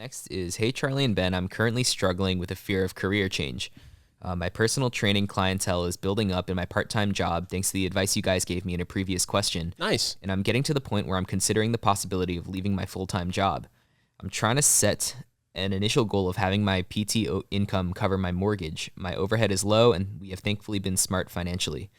Next is, hey, Charlie and Ben, I'm currently struggling with a fear of career change. My personal training clientele is building up in my part-time job thanks to the advice you guys gave me in a previous question. Nice. And I'm getting to the point where I'm considering the possibility of leaving my full-time job. I'm trying to set an initial goal of having my PT income cover my mortgage. My overhead is low, and we have thankfully been smart financially.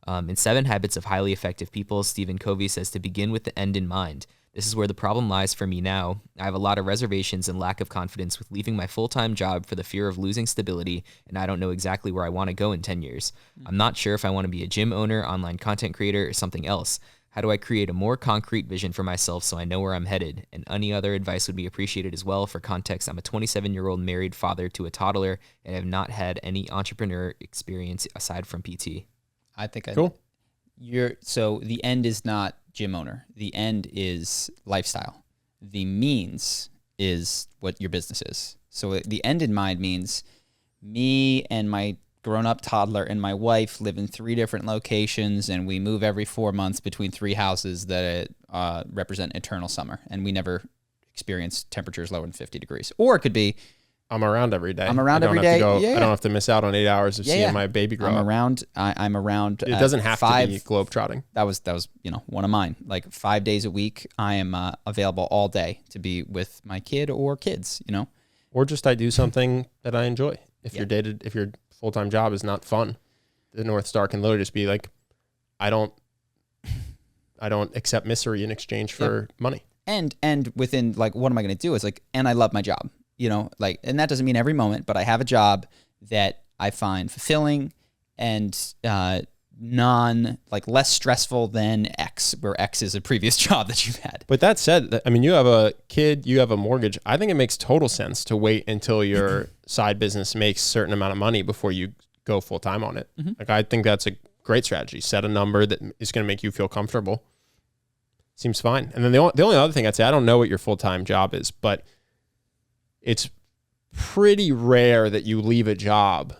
In 7 Habits of Highly Effective People, Stephen Covey says to begin with the end in mind. This is where the problem lies for me now. I have a lot of reservations and lack of confidence with leaving my full-time job for the fear of losing stability, and I don't know exactly where I want to go in 10 years. I'm not sure if I want to be a gym owner, online content creator, or something else. How do I create a more concrete vision for myself so I know where I'm headed? And any other advice would be appreciated as well. For context, I'm a 27-year-old married father to a toddler and have not had any entrepreneur experience aside from PT. I think Cool. So the end is not gym owner. The end is lifestyle. The means is what your business is. So the end in mind means me and my grown-up toddler and my wife live in 3 different locations, and we move every 4 months between 3 houses that represent eternal summer, and we never experience temperatures lower than 50 degrees. Or it could be I'm around every day. I'm around every day. I don't have to miss out on 8 hours of seeing my baby grow up. I'm around. It doesn't have 5, to be globetrotting. That was one of mine. Like 5 days a week, I am available all day to be with my kid or kids. Or just I do something that I enjoy. If your full-time job is not fun, the North Star can literally just be like, I don't accept misery in exchange for money. And within like, what am I going to do? It's like, and I love my job. And that doesn't mean every moment, but I have a job that I find fulfilling and less stressful than X, where X is a previous job that you've had. But that said, I mean, you have a kid, you have a mortgage. I think it makes total sense to wait until your side business makes a certain amount of money before you go full time on it. Mm-hmm. Like, I think that's a great strategy. Set a number that is going to make you feel comfortable. Seems fine. And then the only other thing I'd say, I don't know what your full-time job is, but it's pretty rare that you leave a job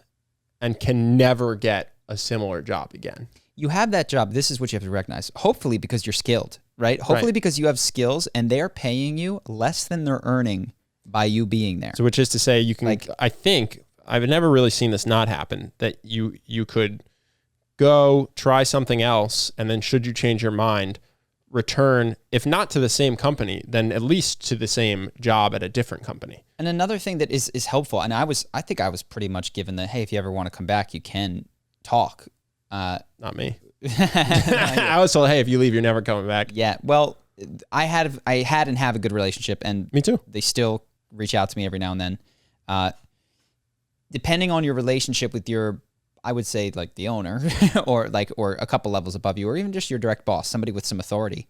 and can never get a similar job again. You have that job. This is what you have to recognize. Hopefully because you're skilled, right? Hopefully because you have skills and they're paying you less than they're earning by you being there. So which is to say you can, I think, I've never really seen this not happen, that you could go try something else, and then should you change your mind, return, if not to the same company, then at least to the same job at a different company. And another thing that is helpful, and I think I was pretty much given the, hey, if you ever want to come back, you can talk. Not me. I was told, hey, if you leave, you're never coming back. Yeah. Well, I had and have a good relationship, and me too. They still reach out to me every now and then. Depending on your relationship with your, I would say like the owner or a couple levels above you, or even just your direct boss, somebody with some authority.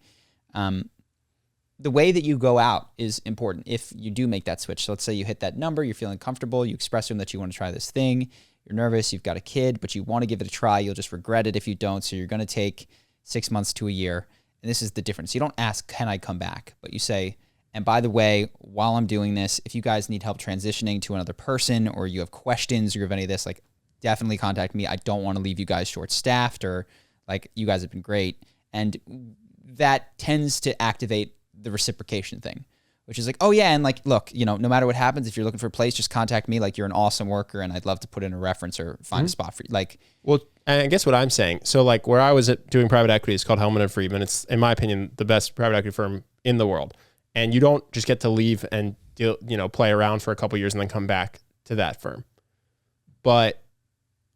The way that you go out is important if you do make that switch. So let's say you hit that number, you're feeling comfortable, you express to them that you want to try this thing, you're nervous, you've got a kid, but you want to give it a try. You'll just regret it if you don't. So you're going to take 6 months to a year. And this is the difference. You don't ask, can I come back? But you say, and by the way, while I'm doing this, if you guys need help transitioning to another person, or you have questions, or you have any of this, like, definitely contact me. I don't want to leave you guys short-staffed, or like, you guys have been great. And that tends to activate the reciprocation thing, which is like, oh yeah, and like, look, no matter what happens, if you're looking for a place, just contact me. Like, you're an awesome worker, and I'd love to put in a reference or find a spot for you. Like, well, and I guess what I'm saying, so like where I was doing private equity is called Hellmann and Freeman. It's, in my opinion, the best private equity firm in the world. And you don't just get to leave and play around for a couple of years and then come back to that firm. But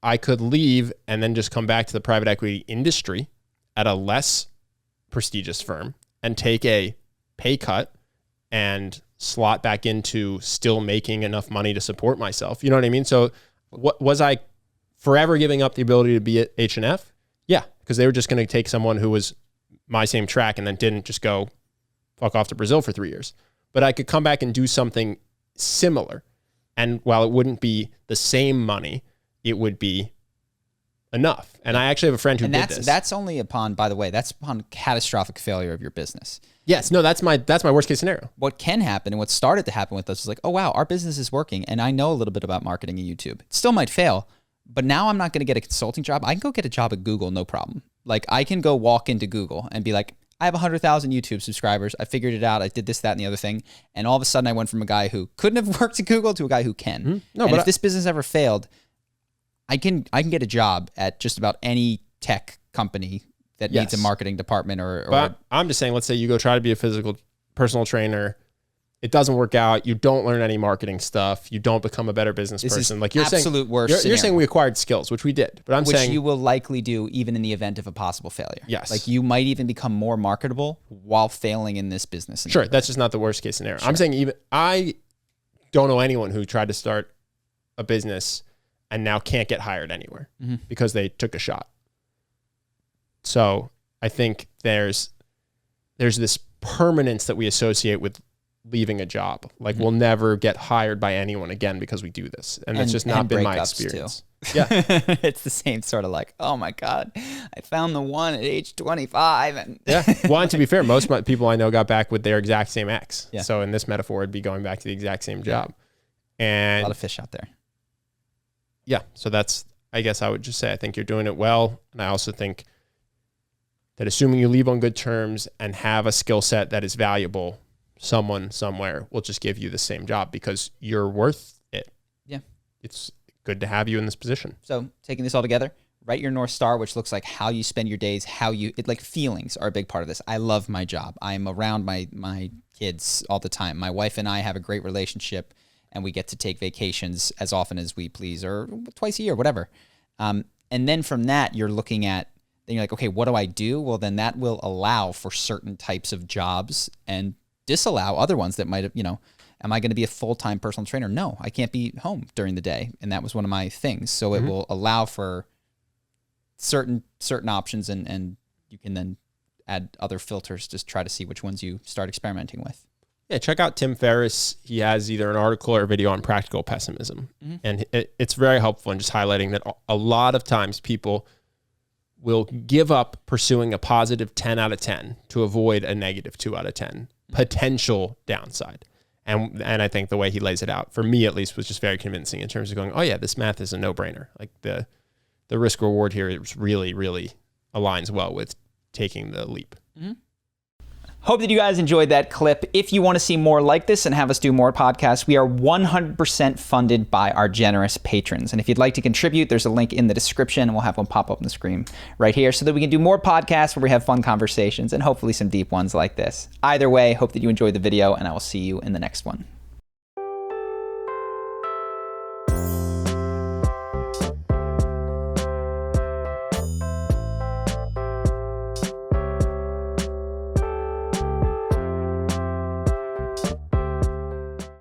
I could leave and then just come back to the private equity industry at a less prestigious firm and take a pay cut and slot back into still making enough money to support myself. You know what I mean? So what was I forever giving up the ability to be at H&F? Yeah, because they were just going to take someone who was my same track and then didn't just go fuck off to Brazil for 3 years. But I could come back and do something similar. And while it wouldn't be the same money, it would be enough. And I actually have a friend who did this. That's only upon, by the way, that's upon catastrophic failure of your business. Yes, no, that's my worst case scenario. What can happen, and what started to happen with us, is like, oh wow, our business is working, and I know a little bit about marketing and YouTube. It still might fail, but now I'm not going to get a consulting job. I can go get a job at Google, no problem. Like, I can go walk into Google and be like, I have 100,000 YouTube subscribers. I figured it out. I did this, that, and the other thing. And all of a sudden I went from a guy who couldn't have worked at Google to a guy who can. Mm-hmm. No, and but if this business ever failed, I can get a job at just about any tech company that needs a marketing department or I'm just saying, let's say you go try to be a physical personal trainer. It doesn't work out. You don't learn any marketing stuff. You don't become a better business person. Like you're absolute saying, worst you're saying we acquired skills, which we did. But I'm which saying you will likely do even in the event of a possible failure. Yes. Like you might even become more marketable while failing in this business. Sure, that's just not the worst case scenario. Sure. I'm saying even I don't know anyone who tried to start a business and now can't get hired anywhere because they took a shot. So I think there's this permanence that we associate with leaving a job. Like we'll never get hired by anyone again because we do this. And that's just not been my experience. Too. Yeah. It's the same sort of like, oh my God, I found the one at age 25. And yeah. Well, and to be fair, most people I know got back with their exact same ex. Yeah. So in this metaphor, it'd be going back to the exact same job. And a lot of fish out there. Yeah. So that's, I guess I would just say, I think you're doing it well. And I also think that assuming you leave on good terms and have a skill set that is valuable, someone somewhere will just give you the same job because you're worth it. Yeah. It's good to have you in this position. So taking this all together, write your North Star, which looks like how you spend your days, like feelings are a big part of this. I love my job. I'm around my kids all the time. My wife and I have a great relationship and we get to take vacations as often as we please or twice a year, whatever. And then from that, you're looking at, then you're like, okay, what do I do? Well, then that will allow for certain types of jobs and disallow other ones that might have, am I going to be a full-time personal trainer? No, I can't be home during the day. And that was one of my things. So it will allow for certain options and you can then add other filters to try to see which ones you start experimenting with. Yeah, check out Tim Ferriss. He has either an article or a video on practical pessimism. And it's very helpful in just highlighting that a lot of times people will give up pursuing a positive 10 out of 10 to avoid a negative 2 out of 10 potential downside. And I think the way he lays it out, for me at least, was just very convincing in terms of going, oh yeah, this math is a no-brainer. Like the risk reward here is really, really aligns well with taking the leap. Hope that you guys enjoyed that clip. If you want to see more like this and have us do more podcasts, we are 100% funded by our generous patrons. And if you'd like to contribute, there's a link in the description and we'll have one pop up on the screen right here so that we can do more podcasts where we have fun conversations and hopefully some deep ones like this. Either way, hope that you enjoyed the video and I will see you in the next one.